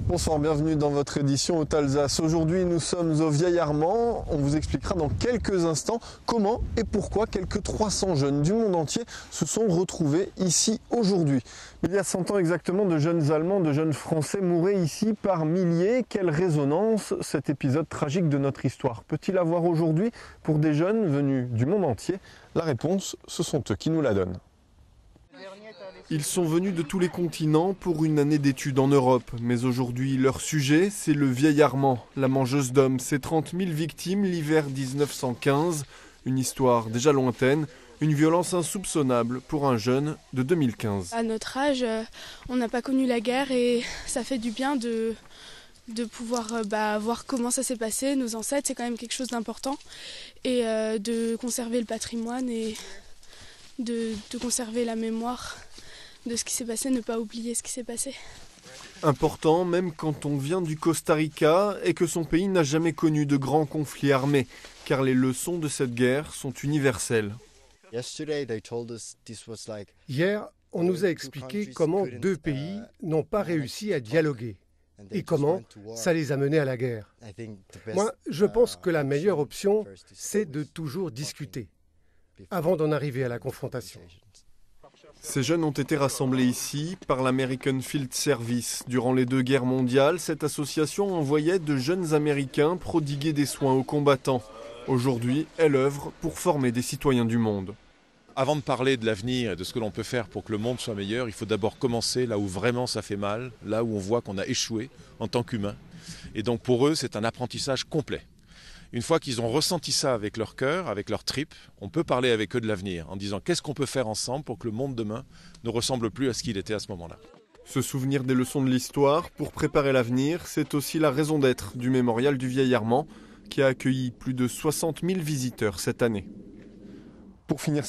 Bonsoir, bienvenue dans votre édition Haute Alsace. Aujourd'hui, nous sommes au Vieil Armand. On vous expliquera dans quelques instants comment et pourquoi quelques 300 jeunes du monde entier se sont retrouvés ici aujourd'hui. Il y a 100 ans exactement, de jeunes Allemands, de jeunes Français mouraient ici par milliers. Quelle résonance cet épisode tragique de notre histoire peut-il avoir aujourd'hui pour des jeunes venus du monde entier? La réponse, ce sont eux qui nous la donnent. Ils sont venus de tous les continents pour une année d'études en Europe. Mais aujourd'hui, leur sujet, c'est le Vieil Armand, la mangeuse d'hommes. Ses 30 000 victimes l'hiver 1915. Une histoire déjà lointaine, une violence insoupçonnable pour un jeune de 2015. À notre âge, on n'a pas connu la guerre et ça fait du bien de pouvoir voir comment ça s'est passé. Nos ancêtres, c'est quand même quelque chose d'important. Et de conserver le patrimoine et de conserver la mémoire de ce qui s'est passé, ne pas oublier ce qui s'est passé. Important même quand on vient du Costa Rica et que son pays n'a jamais connu de grands conflits armés, car les leçons de cette guerre sont universelles. Hier, on nous a expliqué comment deux pays n'ont pas réussi à dialoguer et comment ça les a menés à la guerre. Moi, je pense que la meilleure option, c'est de toujours discuter avant d'en arriver à la confrontation. Ces jeunes ont été rassemblés ici par l'American Field Service. Durant les 2 guerres mondiales, cette association envoyait de jeunes Américains prodiguer des soins aux combattants. Aujourd'hui, elle œuvre pour former des citoyens du monde. Avant de parler de l'avenir et de ce que l'on peut faire pour que le monde soit meilleur, il faut d'abord commencer là où vraiment ça fait mal, là où on voit qu'on a échoué en tant qu'humain. Et donc pour eux, c'est un apprentissage complet. Une fois qu'ils ont ressenti ça avec leur cœur, avec leurs tripes, on peut parler avec eux de l'avenir en disant qu'est-ce qu'on peut faire ensemble pour que le monde demain ne ressemble plus à ce qu'il était à ce moment-là. Se souvenir des leçons de l'histoire pour préparer l'avenir, c'est aussi la raison d'être du mémorial du Vieil Armand qui a accueilli plus de 60 000 visiteurs cette année. Pour finir